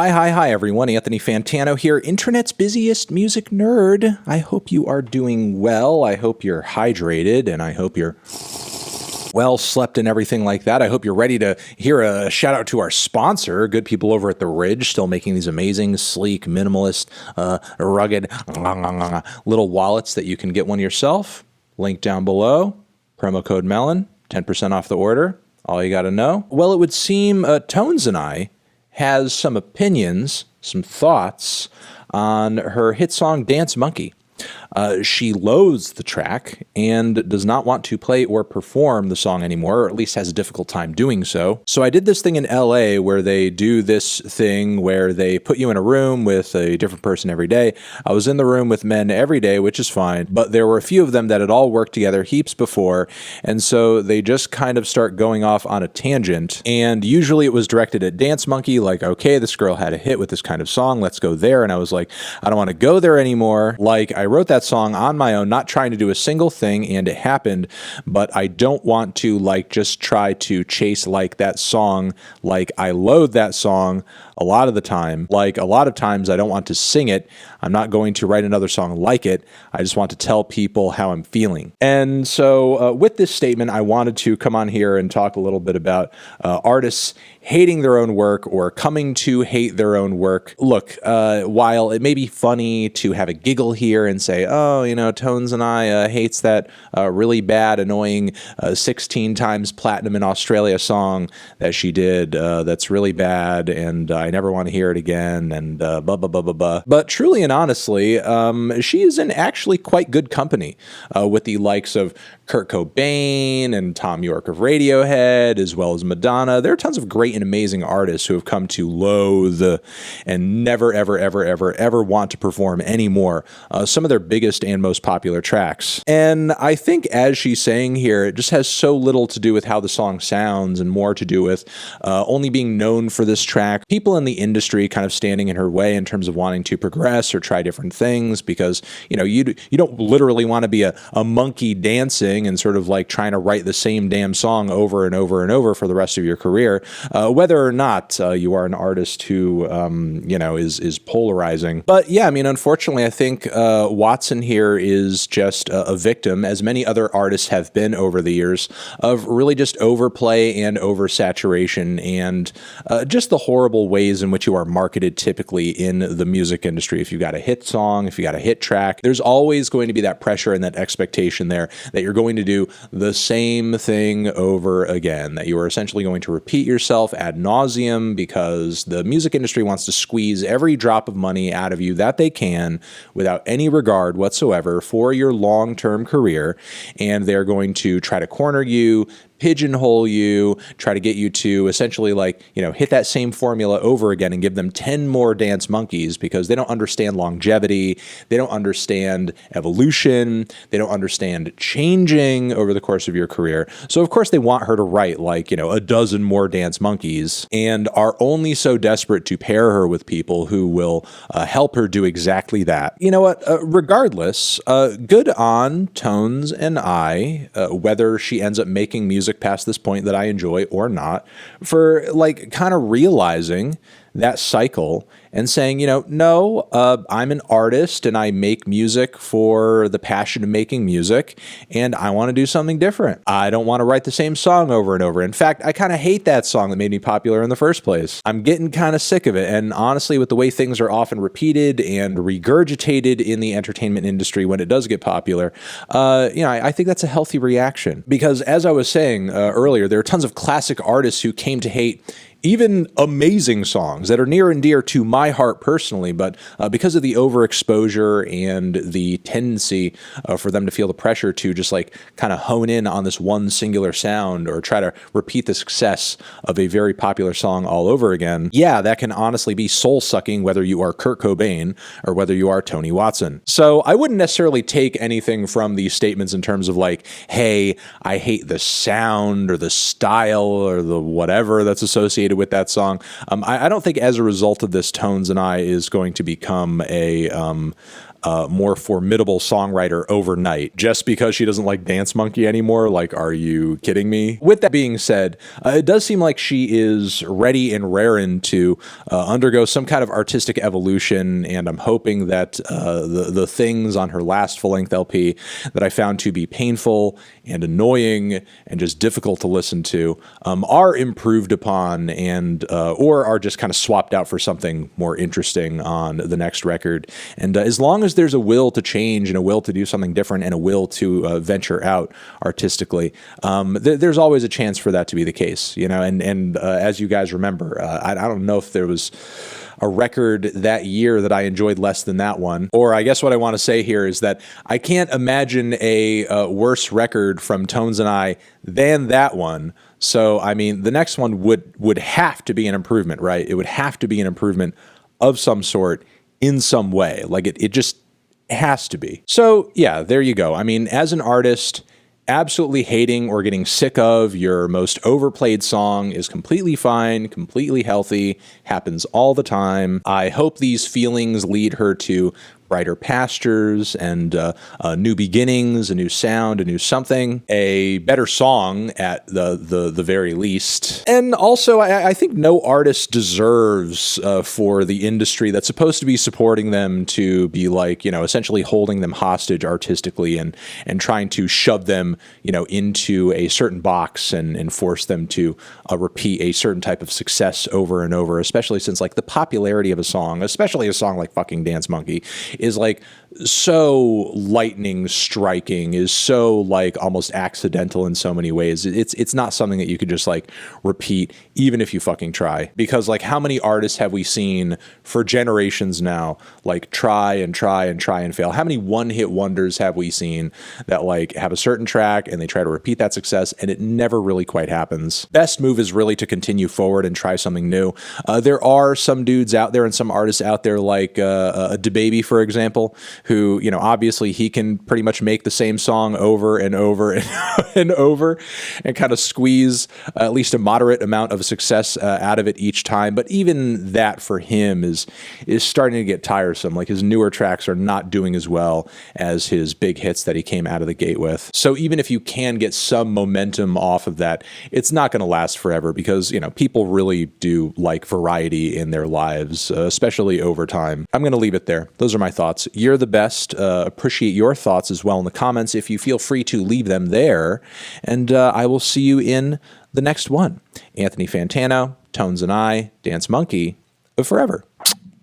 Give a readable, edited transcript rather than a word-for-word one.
Hi, everyone. Anthony Fantano here, internet's busiest music nerd. I hope you are doing well. I hope you're hydrated, and I hope you're well slept and everything like that. I hope you're ready to hear a shout out to our sponsor, good people over at The Ridge, still making these amazing, sleek, minimalist, rugged little wallets that you can get one yourself. Link down below. Promo code melon, 10% off the order. All you got to know. Well, it would seem Tones and I has some opinions, some thoughts on her hit song Dance Monkey. She loathes the track and does not want to play or perform the song anymore, or at least has a difficult time doing so. So I did this thing in LA where they do this thing where they put you in a room with a different person every day. I was in the room with men every day, which is fine, but there were a few of them that had all worked together heaps before, and so they just kind of start going off on a tangent, and usually it was directed at Dance Monkey, like, okay, this girl had a hit with this kind of song, let's go there, and I was like, I don't want to go there anymore. Like, I wrote that song on my own, not trying to do a single thing, and it happened, but I don't want to just try to chase that song. Like, I loathe that song a lot of the time. Like, a lot of times I don't want to sing it. I'm not going to write another song like it. I just want to tell people how I'm feeling. And so with this statement, I wanted to come on here and talk a little bit about artists hating their own work or coming to hate their own work. Look, while it may be funny to have a giggle here and say, oh, Tones and I hates that really bad, annoying 16 times platinum in Australia song that she did that's really bad, and I never want to hear it again, and blah, blah, blah, blah, blah. But truly and honestly, she is in actually quite good company with the likes of Kurt Cobain and Tom York of Radiohead, as well as Madonna. There are tons of great and amazing artists who have come to loathe and never, ever, ever, ever, ever want to perform anymore some of their biggest and most popular tracks. And I think, as she's saying here, it just has so little to do with how the song sounds and more to do with only being known for this track. People in the industry kind of standing in her way in terms of wanting to progress or try different things, because, you don't literally want to be a monkey dancing and sort of trying to write the same damn song over and over and over for the rest of your career, whether or not you are an artist who, is polarizing. But yeah, unfortunately, I think Watson here is just a victim, as many other artists have been over the years, of really just overplay and oversaturation and just the horrible ways in which you are marketed typically in the music industry. If you got a hit song, if you got a hit track, there's always going to be that pressure and that expectation there that you're going to do the same thing over again, that you are essentially going to repeat yourself ad nauseum, because the music industry wants to squeeze every drop of money out of you that they can without any regard whatsoever for your long-term career, and they're going to try to corner you, pigeonhole you, try to get you to essentially hit that same formula over again and give them 10 more Dance Monkeys, because they don't understand longevity, they don't understand evolution, they don't understand changing over the course of your career. So of course they want her to write a dozen more Dance Monkeys, and are only so desperate to pair her with people who will help her do exactly that. You know what? Regardless, good on Tones and I, whether she ends up making music past this point that I enjoy or not, for kind of realizing that cycle and saying, no, I'm an artist and I make music for the passion of making music, and I want to do something different. I don't want to write the same song over and over. In fact, I kind of hate that song that made me popular in the first place. I'm getting kind of sick of it. And honestly, with the way things are often repeated and regurgitated in the entertainment industry when it does get popular, I think that's a healthy reaction. Because as I was saying earlier, there are tons of classic artists who came to hate even amazing songs that are near and dear to my heart personally, but because of the overexposure and the tendency for them to feel the pressure to just kind of hone in on this one singular sound or try to repeat the success of a very popular song all over again, yeah, that can honestly be soul-sucking, whether you are Kurt Cobain or whether you are Tony Watson. So I wouldn't necessarily take anything from these statements in terms of hey, I hate the sound or the style or the whatever that's associated with that song. I don't think as a result of this, Tones and I is going to become a more formidable songwriter overnight just because she doesn't like Dance Monkey anymore. Like, are you kidding me? With that being said, it does seem like she is ready and raring to undergo some kind of artistic evolution, and I'm hoping that the things on her last full-length LP that I found to be painful and annoying and just difficult to listen to are improved upon and or are just kind of swapped out for something more interesting on the next record. And as long as there's a will to change and a will to do something different and a will to venture out artistically, there's always a chance for that to be the case, you know. And as you guys remember, I don't know if there was a record that year that I enjoyed less than that one. Or I guess what I want to say here is that I can't imagine a worse record from Tones and I than that one. So, I mean, the next one would have to be an improvement, right? It would have to be an improvement of some sort in some way. Like it just has to be. So, yeah, there you go. I mean, as an artist, absolutely hating or getting sick of your most overplayed song is completely fine, completely healthy, happens all the time. I hope these feelings lead her to brighter pastures and new beginnings, a new sound, a new something, a better song at the very least. And also, I think no artist deserves for the industry that's supposed to be supporting them to be like, you know, essentially holding them hostage artistically and trying to shove them, you know, into a certain box and force them to repeat a certain type of success over and over, especially since like the popularity of a song, especially a song like fucking Dance Monkey, is like so lightning striking, is so like almost accidental in so many ways. It's not something that you could just like repeat even if you fucking try, because like how many artists have we seen for generations now like try and fail? How many one-hit wonders have we seen that like have a certain track and they try to repeat that success and it never really quite happens? Best move is really to continue forward and try something new. There are some dudes out there and some artists out there like a DaBaby, for example, who, you know, obviously he can pretty much make the same song over and over and over and kind of squeeze at least a moderate amount of success out of it each time. But even that for him is starting to get tiresome. Like his newer tracks are not doing as well as his big hits that he came out of the gate with. So even if you can get some momentum off of that, it's not going to last forever because, you know, people really do like variety in their lives, especially over time. I'm going to leave it there. Those are my thoughts. You're the best. Appreciate your thoughts as well in the comments if you feel free to leave them there. And I will see you in the next one. Anthony Fantano, Tones and I, Dance Monkey, forever.